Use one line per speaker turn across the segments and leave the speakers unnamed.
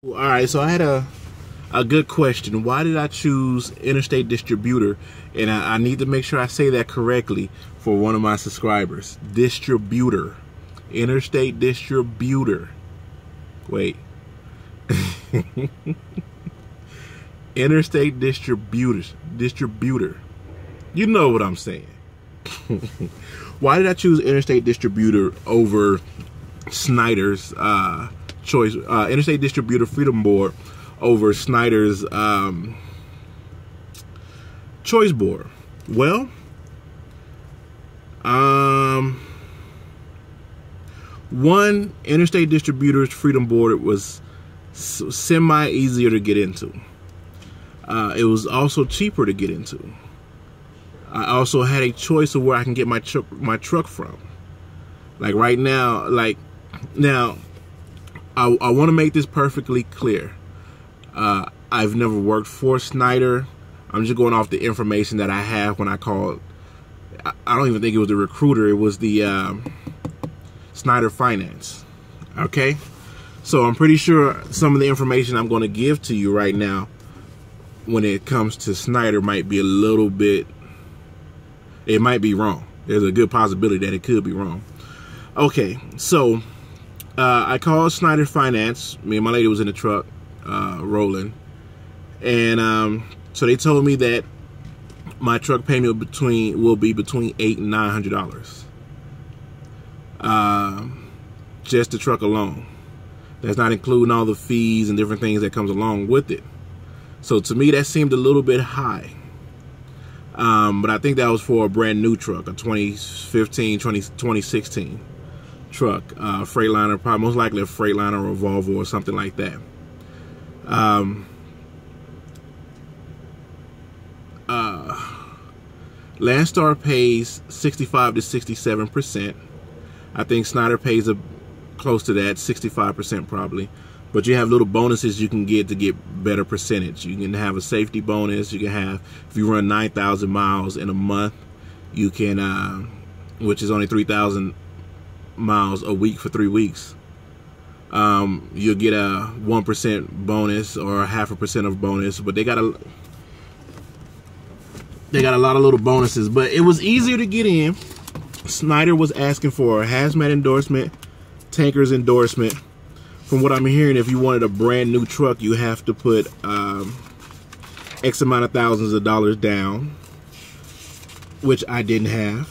All right, so I had a good question. Why did I choose Interstate Distributor? And I need to make sure I say that correctly for one of my subscribers. Distributor. Interstate Distributor. Wait. Interstate Distributor. You know what I'm saying. Why did I choose Interstate Distributor over Snyder's choice? Interstate Distributor Freedom Board over Snyder's choice board. Well, one, Interstate Distributor's Freedom Board was semi easier to get into. It was also cheaper to get into. I also had a choice of where I can get my truck from. Like right now, I want to make this perfectly clear. I've never worked for Snyder. I'm just going off the information that I have when I called. I don't even think it was the recruiter. It was the Snyder Finance. Okay? So I'm pretty sure some of the information I'm going to give to you right now when it comes to Snyder might be a little bit, it might be wrong. There's a good possibility that it could be wrong. Okay, so I called Snyder Finance. Me and my lady was in the truck rolling. And so they told me that my truck payment will be between $800 and $900. Just the truck alone. That's not including all the fees and different things that comes along with it. So to me, that seemed a little bit high. But I think that was for a brand new truck, a 2016 truck, Freightliner, probably most likely a Freightliner or a Volvo or something like that. Landstar pays 65 to 67%. I think Snyder pays close to that, 65% probably. But you have little bonuses you can get to get better percentage. You can have a safety bonus. You can have, if you run 9,000 miles in a month, you can, which is only 3,000 miles a week for 3 weeks. You'll get a 1% bonus or a 0.5% of bonus. But they got a lot of little bonuses. But it was easier to get in. Snyder was asking for a hazmat endorsement, tanker's endorsement. From what I'm hearing, if you wanted a brand new truck, you have to put X amount of thousands of dollars down, which I didn't have.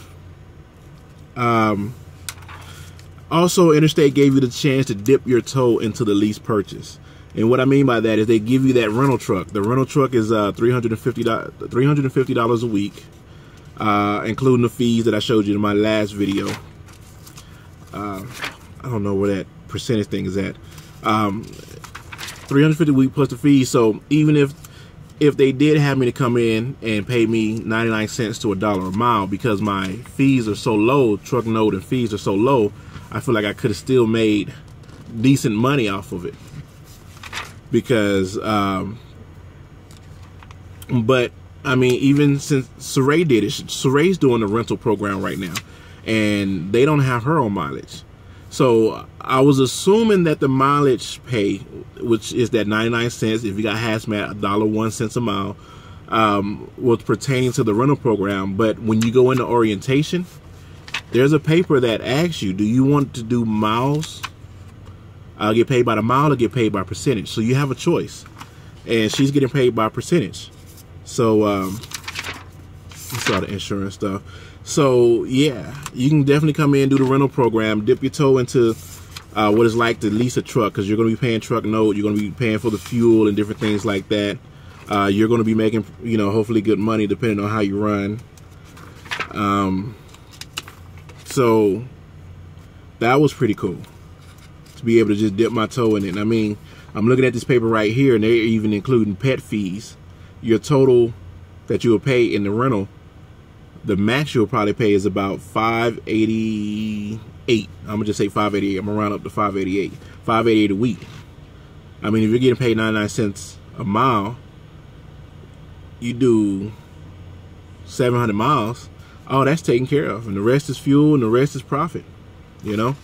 Also, Interstate gave you the chance to dip your toe into the lease purchase. And what I mean by that is they give you that rental truck. The rental truck is $350 a week, including the fees that I showed you in my last video. I don't know where that percentage thing is at. $350 a week plus the fees. So even if they did have me to come in and pay me 99 cents to $1 a mile, because my fees are so low, truck note and fees are so low, I feel like I could have still made decent money off of it. Because but I mean, even since Saray did it, Saray's doing the rental program right now, and they don't have her own mileage. So I was assuming that the mileage pay, which is that 99 cents, if you got hazmat, $1.01 a mile, was pertaining to the rental program. But when you go into orientation, there's a paper that asks you, do you want to do miles, get paid by the mile, or get paid by percentage? So you have a choice. And she's getting paid by percentage. So, you saw the insurance stuff. So yeah, you can definitely come in, do the rental program, dip your toe into what it's like to lease a truck, because you're going to be paying truck note, you're going to be paying for the fuel and different things like that. You're going to be making, you know, hopefully good money depending on how you run. So that was pretty cool to be able to just dip my toe in it. I mean, I'm looking at this paper right here, and they're even including pet fees. Your total that you will pay in the rental, the max you'll probably pay is about $588. I'm gonna just say $588. I'm gonna round up to $588. $588 a week. I mean, if you're getting paid 99 cents a mile, you do 700 miles. Oh, that's taken care of, and the rest is fuel, and the rest is profit. You know.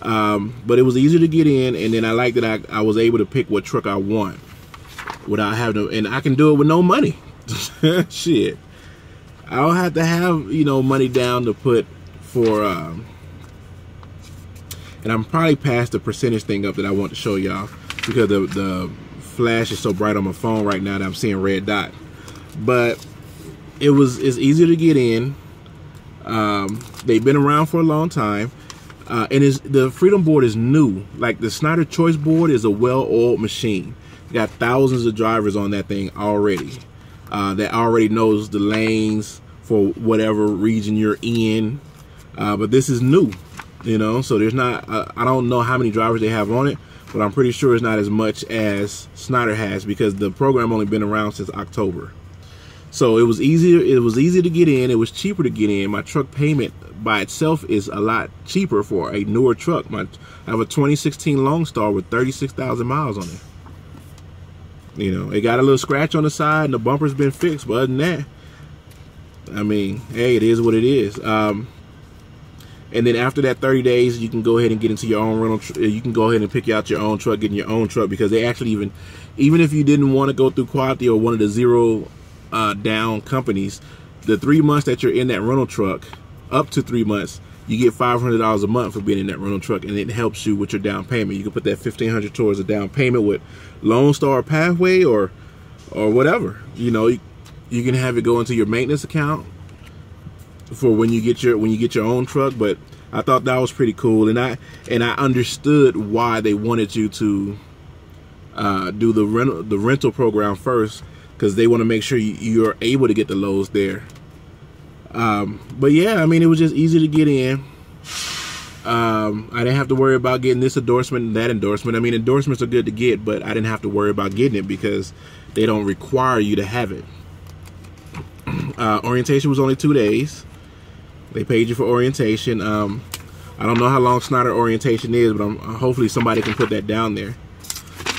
But it was easy to get in, and then I like that I was able to pick what truck I want without having to, and I can do it with no money. Shit, I don't have to have, you know, money down to put for, and I'm probably past the percentage thing up that I want to show y'all, because the flash is so bright on my phone right now that I'm seeing red dot. But it's easier to get in. They've been around for a long time. And the Freedom board is new. Like the Snyder Choice board is a well-oiled machine. You got thousands of drivers on that thing already. That already knows the lanes for whatever region you're in. But this is new, you know. So there's not. I don't know how many drivers they have on it, but I'm pretty sure it's not as much as Snyder has, because the program only been around since October. So it was easier. It was easy to get in. It was cheaper to get in. My truck payment by itself is a lot cheaper for a newer truck. I have a 2016 Lone Star with 36,000 miles on it. You know, it got a little scratch on the side and the bumper's been fixed, but other than that, I mean, hey, it is what it is. And then after that 30 days, you can go ahead and get into your own rental. You can go ahead and pick out your own truck, get in your own truck, because they actually even if you didn't want to go through Quality or one of the zero down companies, the 3 months that you're in that rental truck, up to 3 months, you get $500 a month for being in that rental truck, and it helps you with your down payment. You can put that $1,500 towards a down payment with Lone Star Pathway or whatever. You know, you can have it go into your maintenance account for when you get your own truck. But I thought that was pretty cool, and I understood why they wanted you to do the rental program first, because they want to make sure you're able to get the loads there. But yeah, I mean, it was just easy to get in. I didn't have to worry about getting this endorsement and that endorsement. I mean, endorsements are good to get, but I didn't have to worry about getting it because they don't require you to have it. Orientation was only 2 days. They paid you for orientation. I don't know how long Snyder orientation is, but hopefully somebody can put that down there.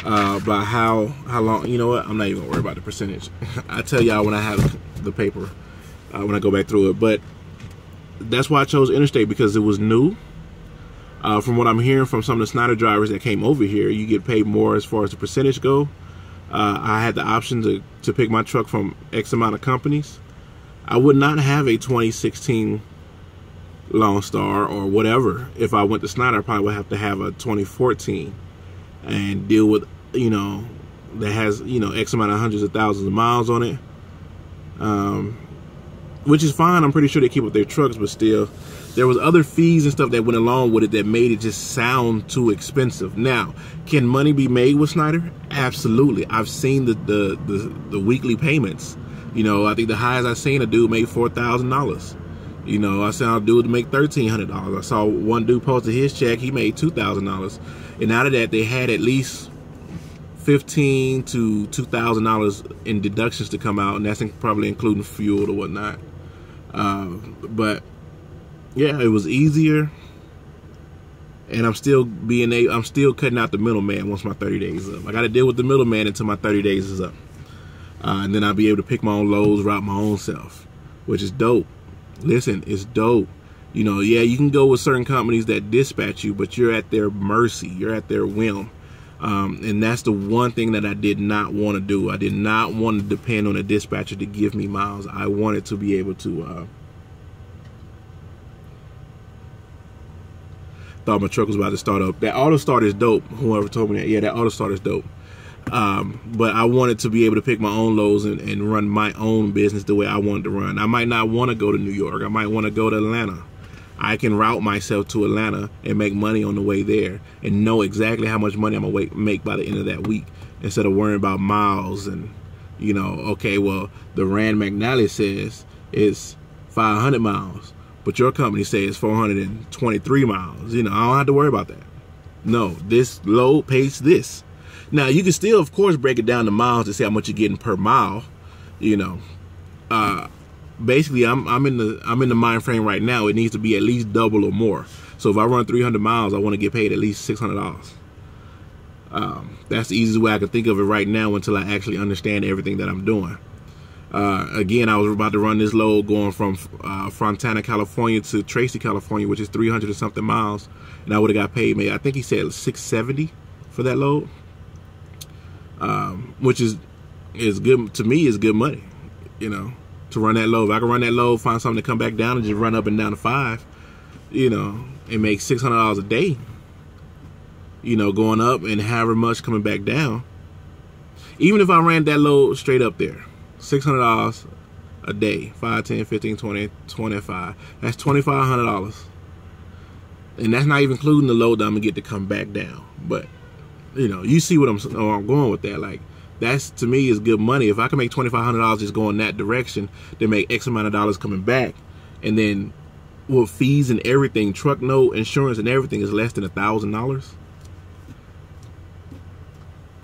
About how long, you know what, I'm not even gonna worry about the percentage. I'll tell y'all when I have the paper, when I go back through it. But that's why I chose Interstate, because it was new. From what I'm hearing from some of the Snyder drivers that came over here, you get paid more as far as the percentage go. I had the option to pick my truck from X amount of companies. I would not have a 2016 Lone Star or whatever. If I went to Snyder, I probably would have to have a 2014 and deal with, you know, that has, you know, X amount of hundreds of thousands of miles on it, which is fine. I'm pretty sure they keep up their trucks, but still, there was other fees and stuff that went along with it that made it just sound too expensive. Now, can money be made with Snyder? Absolutely. I've seen the weekly payments. You know, I think the highest I've seen, a dude made $4,000. You know, I saw a dude make $1,300. I saw one dude posted his check, he made $2,000. And out of that, they had at least $1,500 to $2,000 in deductions to come out, and that's probably including fuel or whatnot. But yeah, it was easier, and I'm still cutting out the middleman once my 30 days is up. I got to deal with the middleman until my 30 days is up, and then I'll be able to pick my own loads, route my own self, which is dope. Listen, it's dope. You know, yeah, you can go with certain companies that dispatch you, but you're at their mercy. You're at their whim. And that's the one thing that I did not want to do. I did not want to depend on a dispatcher to give me miles. I wanted to be able to... thought my truck was about to start up. That auto start is dope. Whoever told me that. Yeah, that auto start is dope. But I wanted to be able to pick my own loads and run my own business the way I wanted to run. I might not want to go to New York. I might want to go to Atlanta. I can route myself to Atlanta and make money on the way there and know exactly how much money I'm going to make by the end of that week, instead of worrying about miles and, you know, okay, well, the Rand McNally says it's 500 miles, but your company says 423 miles. You know, I don't have to worry about that. No, this load pays this. Now, you can still, of course, break it down to miles to see how much you're getting per mile. You know, basically, I'm in the mind frame right now. It needs to be at least double or more. So if I run 300 miles, I want to get paid at least $600. That's the easiest way I can think of it right now until I actually understand everything that I'm doing. Again, I was about to run this load going from Fontana, California to Tracy, California, which is 300 or something miles, and I would have got paid maybe, I think he said $670 for that load, which is good to me. Is good money, you know, to run that load. If I can run that load, find something to come back down and just run up and down to 5, you know, and make $600 a day, you know, going up and however much coming back down. Even if I ran that load straight up there, $600 a day, 5, 10, 15, 20, 25. That's $2,500. And that's not even including the load that I'm going to get to come back down. But, you know, you see what I'm going with that. Like, that's, to me, is good money. If I can make $2,500 just going that direction, then make X amount of dollars coming back, and then with fees and everything, truck note, insurance and everything is less than $1,000.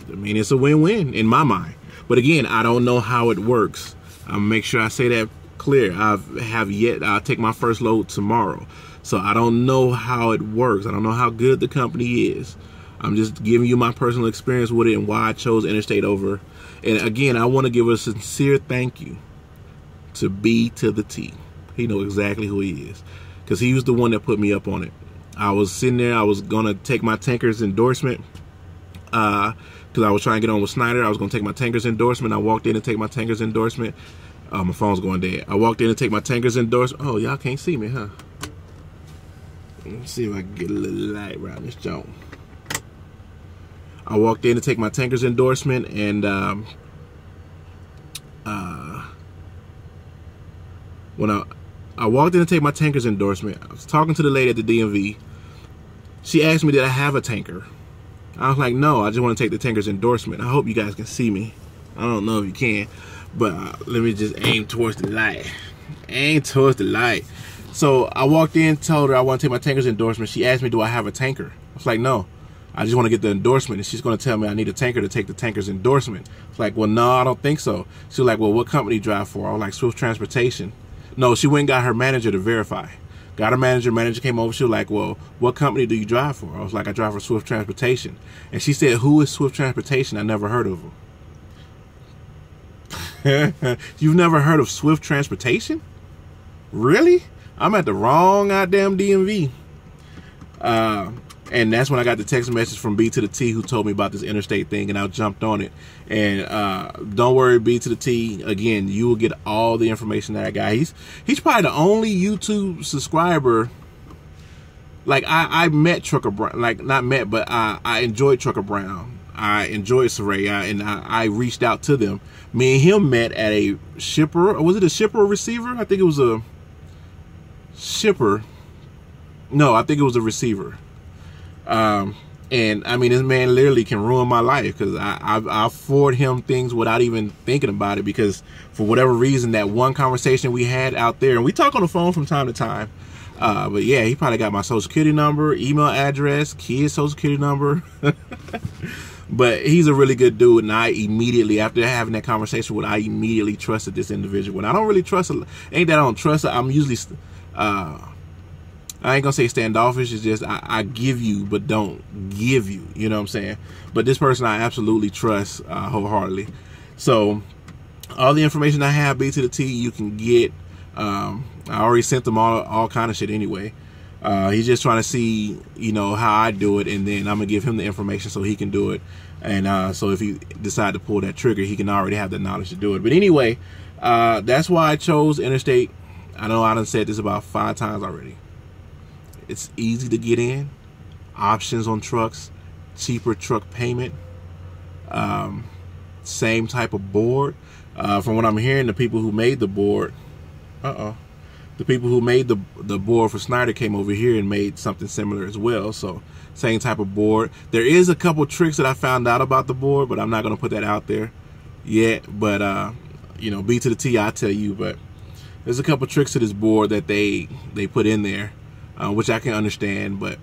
I mean, it's a win-win in my mind. But again, I don't know how it works. I'll make sure I say that clear. I'll take my first load tomorrow. So I don't know how it works. I don't know how good the company is. I'm just giving you my personal experience with it and why I chose Interstate over. And again, I want to give a sincere thank you to B to the T. He knows exactly who he is, because he was the one that put me up on it. I was sitting there. I was going to take my tanker's endorsement. Because I was trying to get on with Snyder. I was going to take my tanker's endorsement. I walked in and take my tanker's endorsement. My phone's going dead. I walked in and take my tanker's endorsement. Oh, y'all can't see me, huh? Let's see if I can get a little light around this joint. I walked in to take my tanker's endorsement, and when I walked in to take my tanker's endorsement, I was talking to the lady at the DMV. She asked me, did I have a tanker? I was like, no, I just want to take the tanker's endorsement. I hope you guys can see me. I don't know if you can, but let me just aim towards the light. Aim towards the light. So I walked in, told her I want to take my tanker's endorsement. She asked me, do I have a tanker? I was like, no, I just want to get the endorsement. And she's going to tell me I need a tanker to take the tanker's endorsement. I was like, well, no, I don't think so. She was like, well, what company do you drive for? I was like, Swift Transportation. No, she went and got her manager to verify. Got her manager came over. She was like, well, what company do you drive for? I was like, I drive for Swift Transportation. And she said, who is Swift Transportation? I never heard of them. You've never heard of Swift Transportation? Really? I'm at the wrong goddamn DMV. And that's when I got the text message from B to the T, who told me about this Interstate thing, and I jumped on it. And don't worry, B to the T, again, you will get all the information that I got. He's probably the only YouTube subscriber. Like, I met Trucker Brown, like, not met, but I enjoyed Trucker Brown. I enjoyed Soraya, and I reached out to them. Me and him met at a shipper, or was it a shipper or receiver? I think it was a shipper. No, I think it was a receiver. And I mean, this man literally can ruin my life, because I forward him things without even thinking about it, because for whatever reason, that one conversation we had out there, and we talk on the phone from time to time, but yeah, he probably got my social security number, email address, kid's social security number. But he's a really good dude, and I immediately, after having that conversation with him, I immediately trusted this individual. And I don't really trust, ain't that I don't trust her, I'm usually, I ain't gonna say standoffish, it's just I give you but don't give you, you know what I'm saying? But this person I absolutely trust wholeheartedly. So all the information I have, B to the T, you can get. I already sent them all kind of shit anyway. He's just trying to see, you know, how I do it, and then I'm gonna give him the information so he can do it. And so if he decide to pull that trigger, he can already have the knowledge to do it. But anyway, that's why I chose Interstate. I know I done said this about 5 times already. It's easy to get in, options on trucks, cheaper truck payment, same type of board. From what I'm hearing, the people who made the board, the people who made the board for Snyder came over here and made something similar as well. So same type of board. There is a couple tricks that I found out about the board, but I'm not going to put that out there yet. But you know, B to the T, I'll tell you. But there's a couple tricks to this board that they put in there, which I can understand, but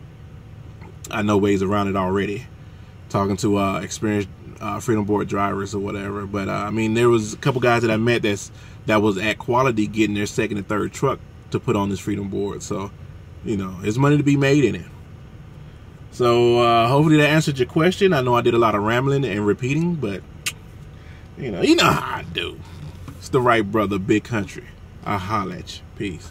I know ways around it already, talking to experienced Freedom Board drivers or whatever. But I mean, there was a couple guys that I met that was at Quality getting their second and third truck to put on this Freedom Board. So, you know, there's money to be made in it. So hopefully that answered your question. I know I did a lot of rambling and repeating, but you know how I do. It's the Right Brother, Big Country. I'll holla at you. Peace.